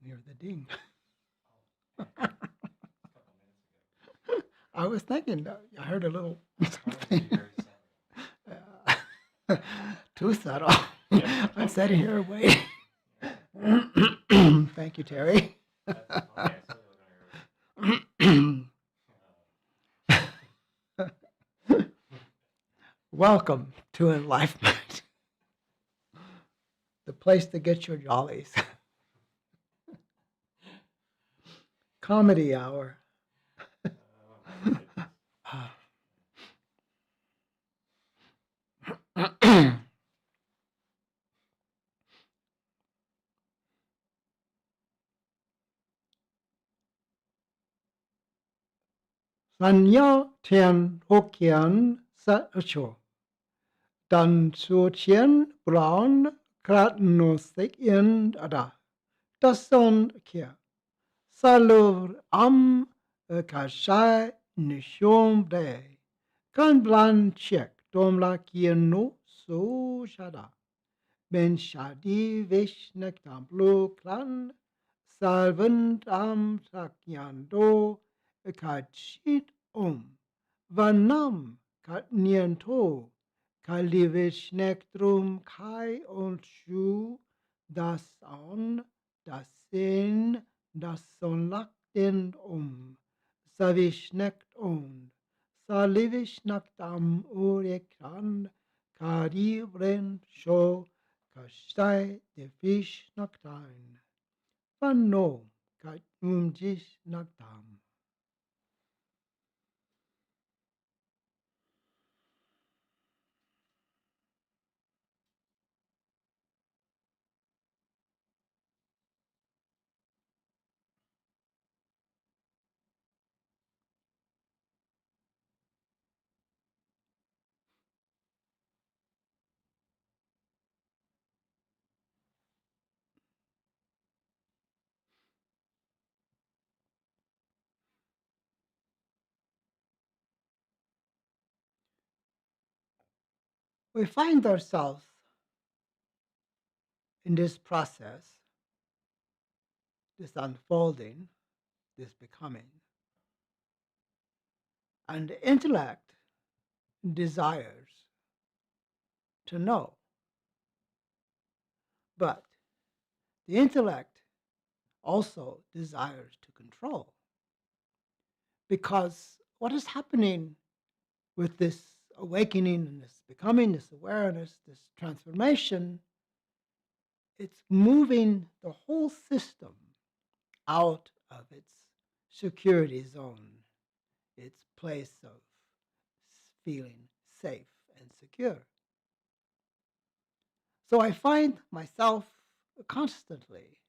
Hear the ding. I was thinking, I heard a little something. Too subtle. I'm sitting here waiting. Thank you, Terry. Welcome to Enlifement, the place to get your jollies. Comedy hour. Sanya Tian Hokian Sat Acho. Dan Su Chien Brown Kratnosik in Ada. Dason Kia. Salur Am Kashai Nishom De. Kan Blan Chek Dom La Kieno So Shada. Ben Shadi Vishnek Tamplu Klan. Salvant Am Sakyando Kachit Vanam Katniento Kalivish Nectrum Kai on Shu das on das Sin das son Lakten Savish Nect Salivish Naktam Urekran Karivren Sho Kashtai de Fish Naktain Vano Katumjish Naktam. We find ourselves in this process, this unfolding, this becoming. And the intellect desires to know. But the intellect also desires to control. Because what is happening with this awakening and this becoming, this awareness, this transformation, it's moving the whole system out of its security zone, its place of feeling safe and secure. So I find myself constantly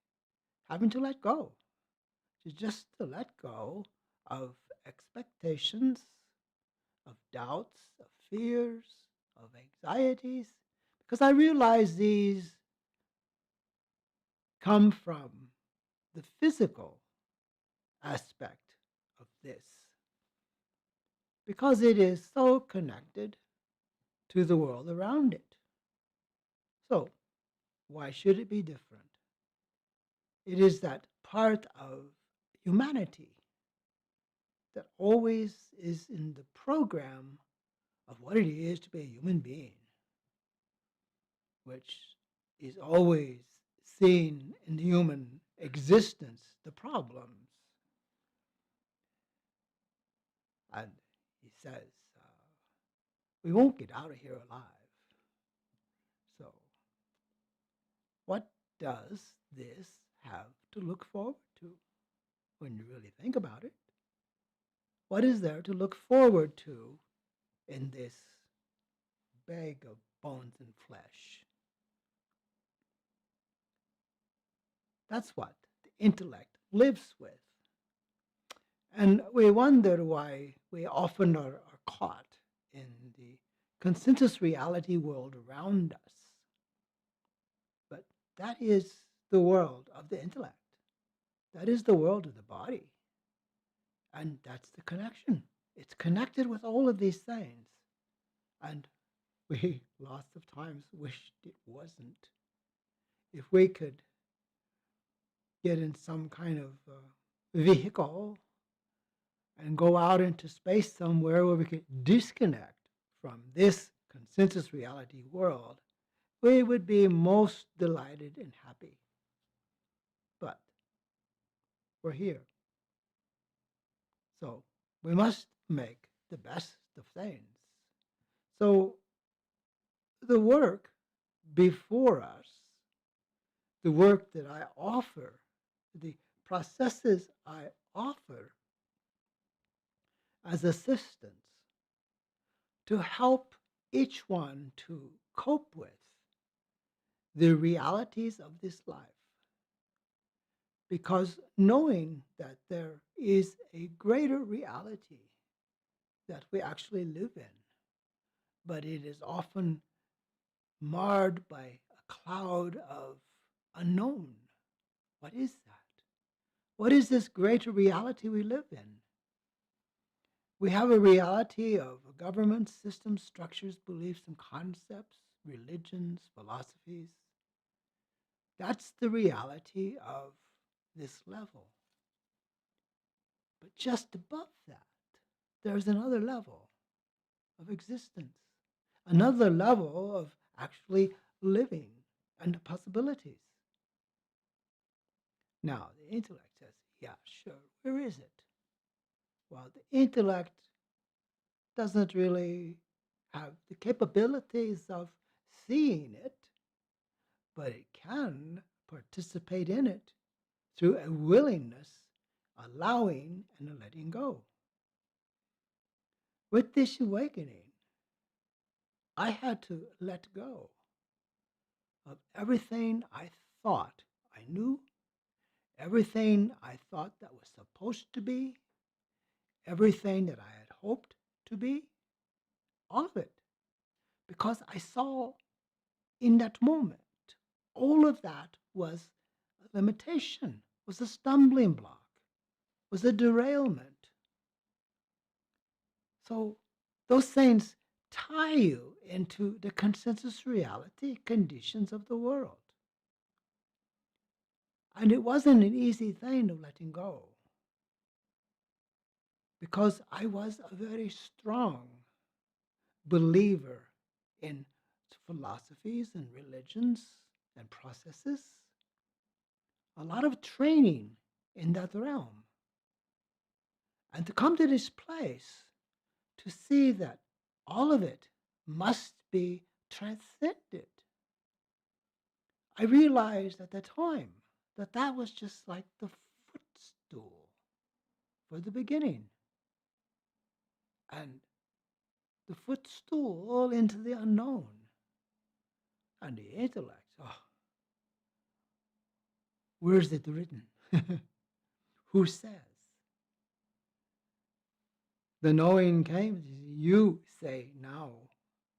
having to let go, just to let go of expectations, of doubts, of fears, of anxieties, because I realize these come from the physical aspect of this, because it is so connected to the world around it. So, why should it be different? It is that part of humanity that always is in the program of what it is to be a human being, which is always seen in the human existence, the problems. And he says, we won't get out of here alive. So, what does this have to look forward to when you really think about it? What is there to look forward to in this bag of bones and flesh? That's what the intellect lives with. And we wonder why we often are caught in the consensus reality world around us. But that is the world of the intellect. That is the world of the body. And that's the connection. It's connected with all of these things. And we lots of times wished it wasn't. If we could get in some kind of vehicle and go out into space somewhere where we could disconnect from this consensus reality world, we would be most delighted and happy. But we're here. So we must make the best of things. So the work before us, the work that I offer, the processes I offer as assistance to help each one to cope with the realities of this life. Because knowing that there is a greater reality that we actually live in, but it is often marred by a cloud of unknown. What is that? What is this greater reality we live in? We have a reality of government systems, structures, beliefs, and concepts, religions, philosophies. That's the reality of this level. But just above that, there's another level of existence, another level of actually living and the possibilities. Now, the intellect says, yeah, sure, where is it? Well, the intellect doesn't really have the capabilities of seeing it, but it can participate in it through a willingness, allowing, and a letting go. With this awakening, I had to let go of everything I thought I knew, everything I thought that was supposed to be, everything that I had hoped to be, all of it. Because I saw in that moment, all of that was a limitation, was a stumbling block, was a derailment. So those things tie you into the consensus reality conditions of the world. And it wasn't an easy thing of letting go because I was a very strong believer in philosophies and religions and processes, a lot of training in that realm. And to come to this place to see that all of it must be transcended. I realized at the time that that was just like the footstool for the beginning. And the footstool into the unknown. And the intellect, oh, where's it written? Who says? The knowing came, you say now.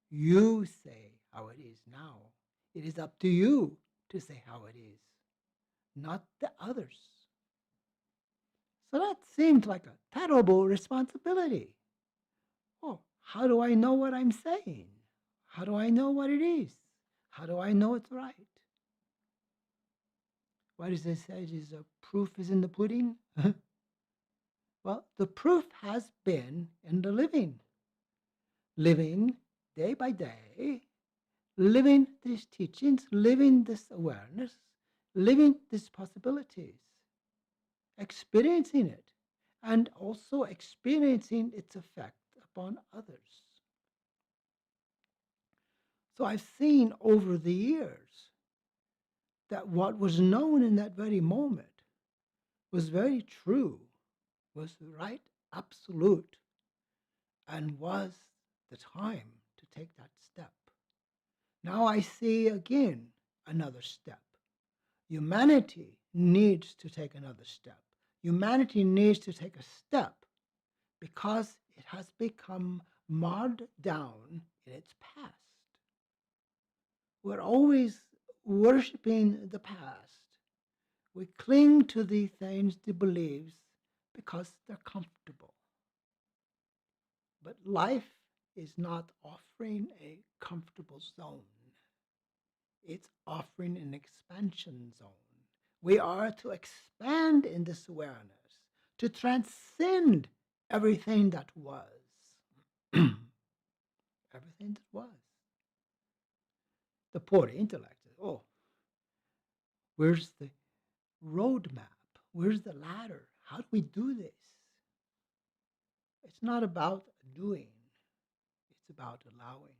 You say how it is now. It is up to you to say how it is, not the others. So that seemed like a terrible responsibility. Oh, how do I know what I'm saying? How do I know what it is? How do I know it's right? What does it say? Is the proof is in the pudding? Well, the proof has been in the living. Living day by day, living these teachings, living this awareness, living these possibilities, experiencing it, and also experiencing its effect upon others. So I've seen over the years that what was known in that very moment was very true, was right, absolute, and was the time to take that step. Now I see again another step. Humanity needs to take another step. Humanity needs to take a step because it has become marred down in its past. We're always worshiping the past. We cling to the things, the beliefs, because they're comfortable. But life is not offering a comfortable zone. It's offering an expansion zone. We are to expand in this awareness, to transcend everything that was. Everything that was. The poor intellect says, oh, where's the roadmap? Where's the ladder? How do we do this? It's not about doing, it's about allowing.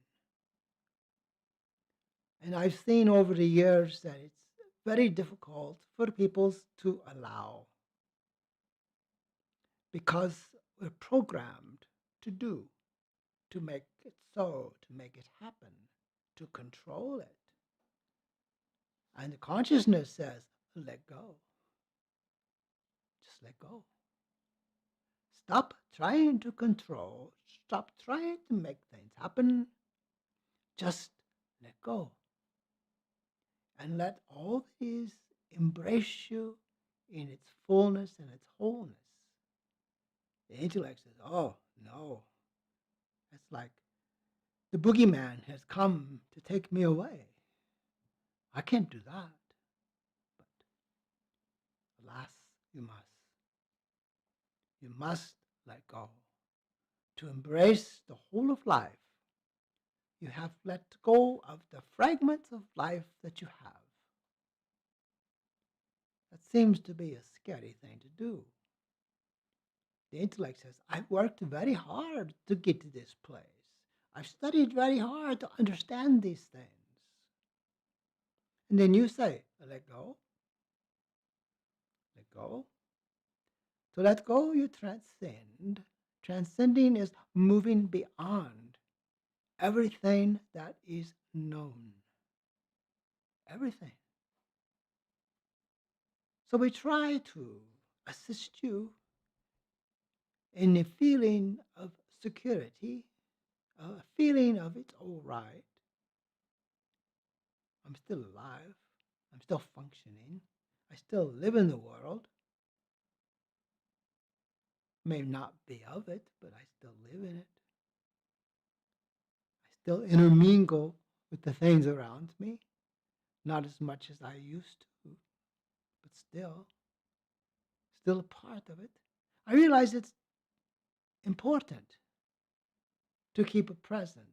And I've seen over the years that it's very difficult for people to allow because we're programmed to do, to make it so, to make it happen, to control it. And the consciousness says, let go. Just let go. Stop trying to control. Stop trying to make things happen. Just let go. And let all these embrace you in its fullness and its wholeness. The intellect says, oh, no. It's like the boogeyman has come to take me away. I can't do that. But alas, you must. You must let go. To embrace the whole of life, you have let go of the fragments of life that you have. That seems to be a scary thing to do. The intellect says, I've worked very hard to get to this place. I've studied very hard to understand these things. And then you say, let go. Let go. To let go, you transcend. Transcending is moving beyond everything that is known. Everything. So we try to assist you in a feeling of security, a feeling of it's all right. I'm still alive. I'm still functioning. I still live in the world. May not be of it, but I still live in it. I still intermingle with the things around me. Not as much as I used to, but still a part of it. I realize it's important to keep a presence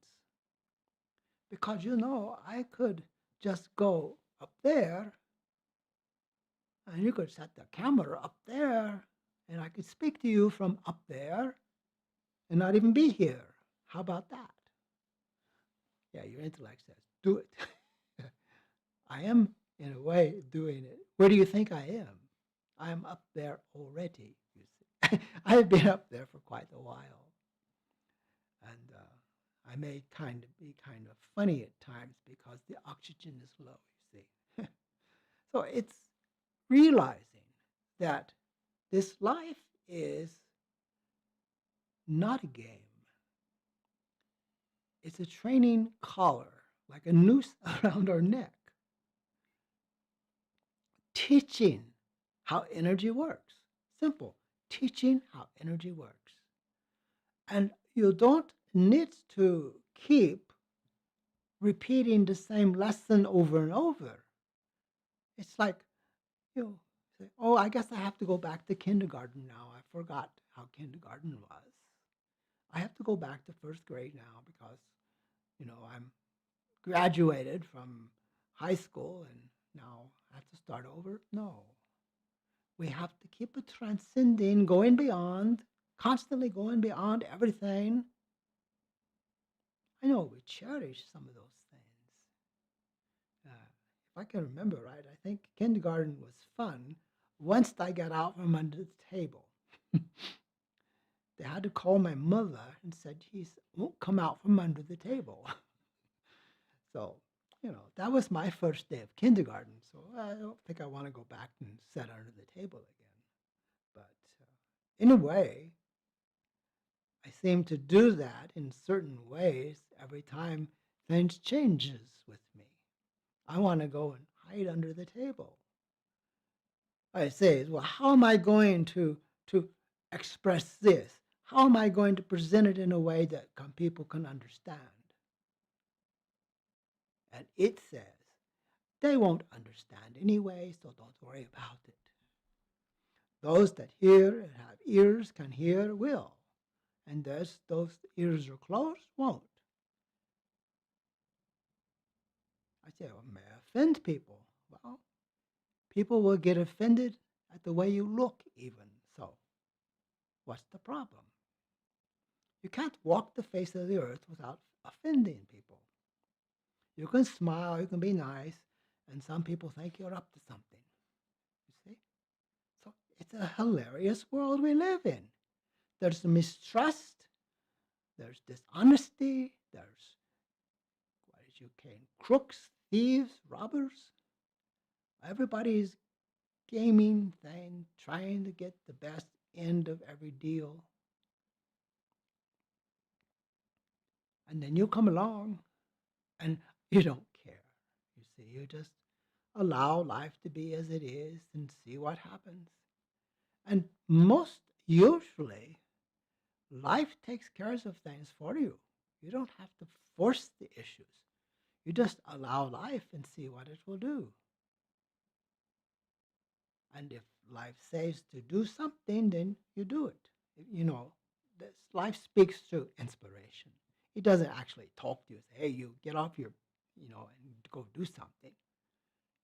because, I could just go up there and you could set the camera up there and I could speak to you from up there and not even be here. How about that? Yeah, your intellect says, do it. I am, in a way, doing it. Where do you think I am? I am up there already, you see. I've been up there for quite a while. And I may be kind of funny at times because the oxygen is low, you see. So it's realizing that this life is not a game. It's a training collar, like a noose around our neck, teaching how energy works. Simple, teaching how energy works. And you don't need to keep repeating the same lesson over and over. It's like, say, oh, I guess I have to go back to kindergarten now. I forgot how kindergarten was. I have to go back to first grade now because, I'm graduated from high school and now I have to start over. No. We have to keep it transcending, going beyond, constantly going beyond everything. I know we cherish some of those things. if I can remember right, I think kindergarten was fun once I got out from under the table. They had to call my mother and said he won't come out from under the table. So, that was my first day of kindergarten. So I don't think I want to go back and sit under the table again. But in a way, I seem to do that in certain ways every time things changes with me. I want to go and hide under the table. I say, well, how am I going to express this? How am I going to present it in a way that people can understand? And it says, they won't understand anyway, so don't worry about it. Those that hear and have ears can hear will, and those ears are closed won't. I say, well, may I offend people? Well, people will get offended at the way you look even, so what's the problem? You can't walk the face of the earth without offending people. You can smile, you can be nice, and some people think you're up to something. You see? So it's a hilarious world we live in. There's mistrust, there's dishonesty, there's, what did you call crooks, thieves, robbers. Everybody's gaming thing, trying to get the best end of every deal. And then you come along and you don't care. You see, you just allow life to be as it is and see what happens. And most usually, life takes care of things for you. You don't have to force the issues. You just allow life and see what it will do. And if life says to do something, then you do it. This life speaks through inspiration. It doesn't actually talk to you, say, hey, you get off your, and go do something.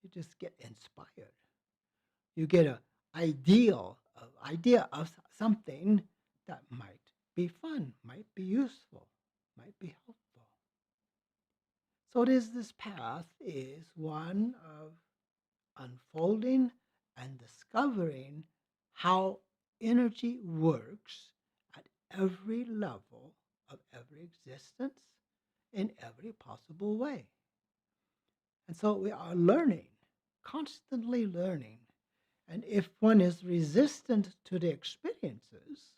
You just get inspired. You get an idea of something that might be fun, might be useful, might be helpful. So this path is one of unfolding and discovering how energy works at every level of every existence in every possible way. And so we are learning, constantly learning. And if one is resistant to the experiences,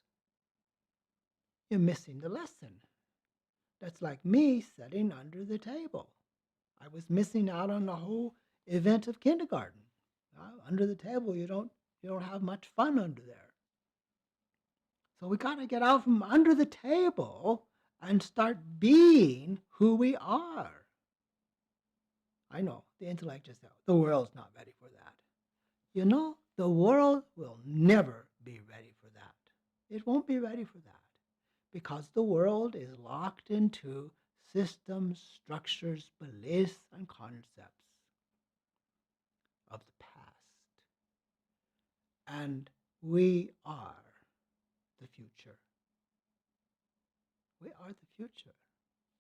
you're missing the lesson. That's like me sitting under the table. I was missing out on the whole event of kindergarten. Under the table, you don't have much fun under there. So we got to get out from under the table and start being who we are. I know the intellect just said the world's not ready for that. The world will never be ready for that. It won't be ready for that because the world is locked into systems, structures, beliefs, and concepts of the past. And we are the future. We are the future.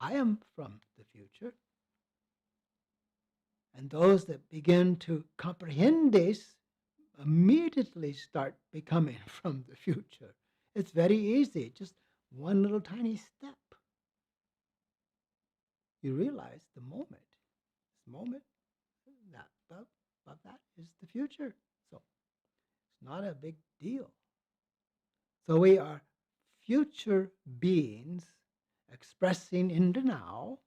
I am from the future. And those that begin to comprehend this immediately start becoming from the future. It's very easy, just one little tiny step. You realize this moment, that above that is the future. So it's not a big deal. So we are future beings expressing in the now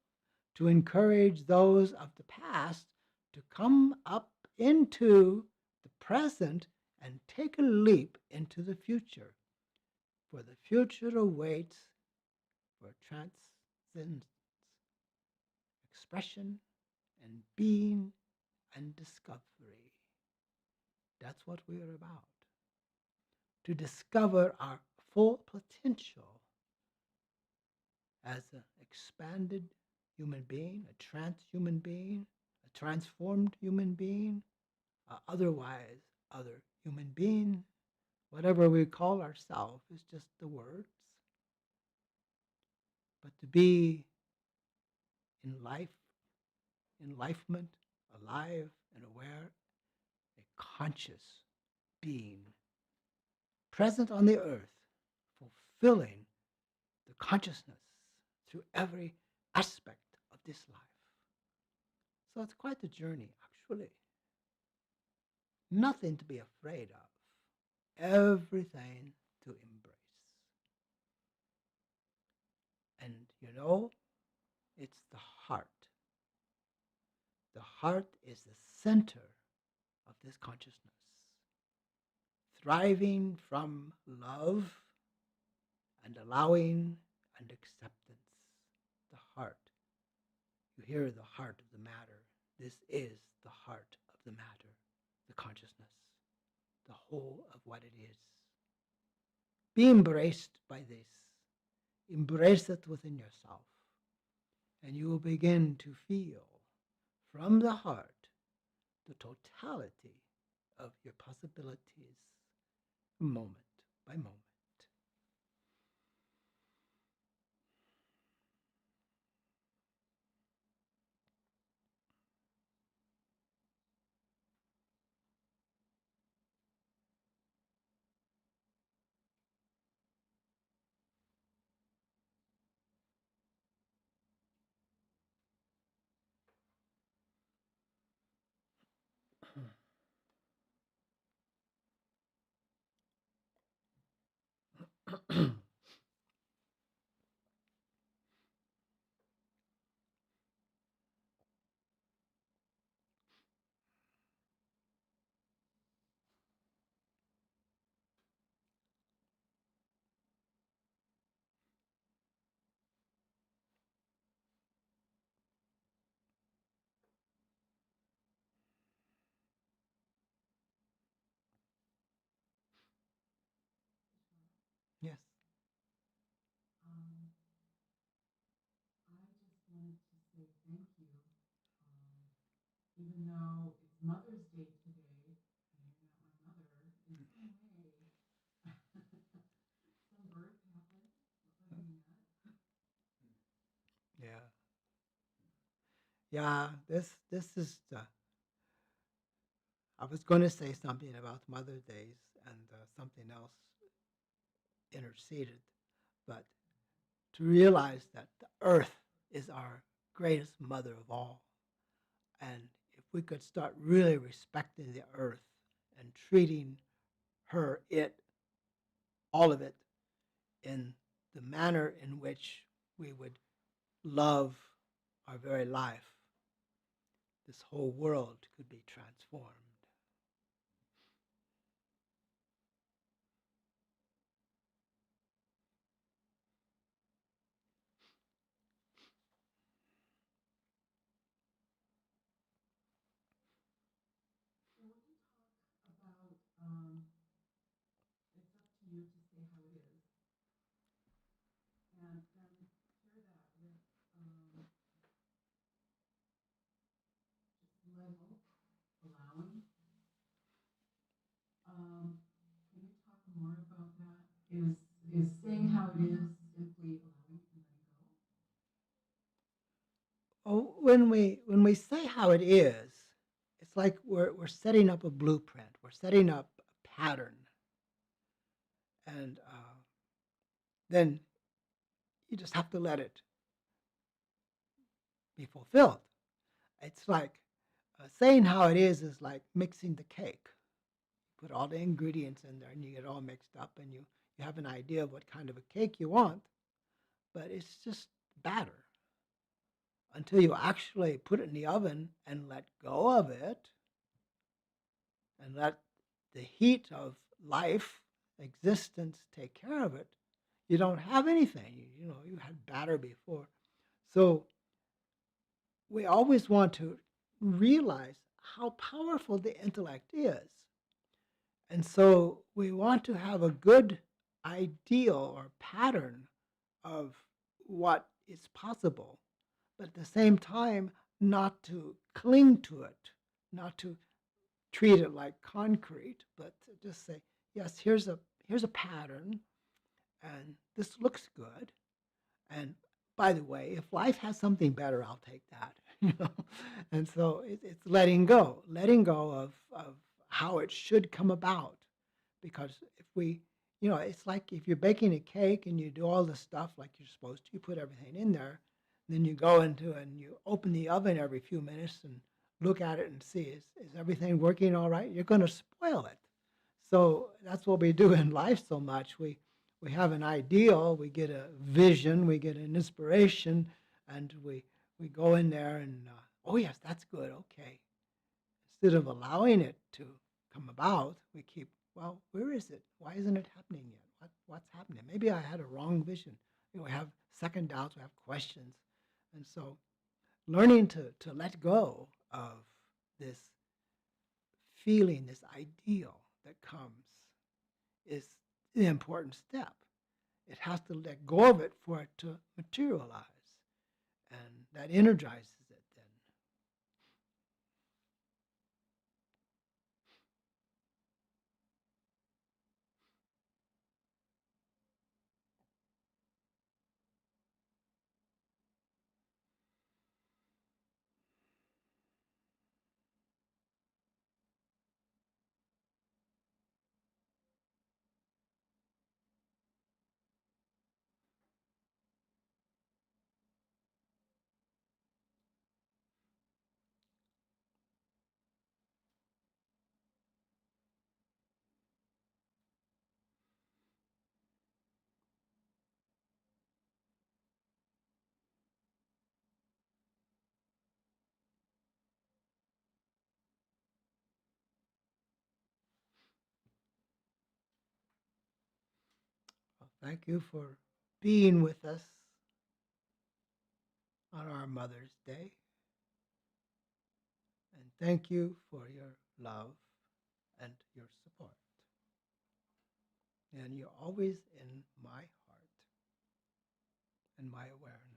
to encourage those of the past to come up into the present and take a leap into the future. For the future awaits for transcendence, expression, and being and discovery. That's what we are about. To discover our full potential as an expanded human being, a transhuman being, a transformed human being, otherwise other human being, whatever we call ourselves is just the words. But to be in life, enlightenment alive and aware, a conscious being present on the earth, fulfilling the consciousness through every aspect of this life. So it's quite a journey, actually. Nothing to be afraid of, everything to embrace. And it's the heart. The heart is the center of this consciousness, thriving from love and allowing and acceptance. The heart. You hear the heart of the matter. This is the heart of the matter, the consciousness, the whole of what it is. Be embraced by this. Embrace it within yourself, and you will begin to feel from the heart the totality of your possibilities moment by moment. Yes. Yeah. Yeah. This is I was going to say something about Mother Days and something else interceded, but to realize that the earth is our greatest mother of all. And if we could start really respecting the earth and treating her, all of it, in the manner in which we would love our very life, this whole world could be transformed. Oh, when we say how it is, it's like we're setting up a blueprint. We're setting up a pattern, and then you just have to let it be fulfilled. It's like saying how it is like mixing the cake. Put all the ingredients in there, and you get it all mixed up, and you have an idea of what kind of a cake you want, but it's just batter until you actually put it in the oven and let go of it and let the heat of life, existence take care of it. You don't have anything. You had batter before. So we always want to realize how powerful the intellect is. And so we want to have a good ideal or pattern of what is possible, but at the same time, not to cling to it, not to treat it like concrete, but to just say, yes, here's a pattern, and this looks good. And by the way, if life has something better, I'll take that. And so it's letting go of how it should come about. Because if we, it's like if you're baking a cake and you do all the stuff like you're supposed to, you put everything in there, then you go into and you open the oven every few minutes and look at it and see, is everything working all right? You're going to spoil it. So that's what we do in life so much. We have an ideal, we get a vision, we get an inspiration, and we go in there and oh yes, that's good. Okay, instead of allowing it to come about, we keep, well, where is it? Why isn't it happening yet? What's happening? Maybe I had a wrong vision. We have second doubts, we have questions. And so learning to let go of this feeling, this ideal that comes is the important step. It has to let go of it for it to materialize. And that energizes it then. Well, thank you for being with us on our Mother's Day. And thank you for your love and your support. And you're always in my heart and my awareness.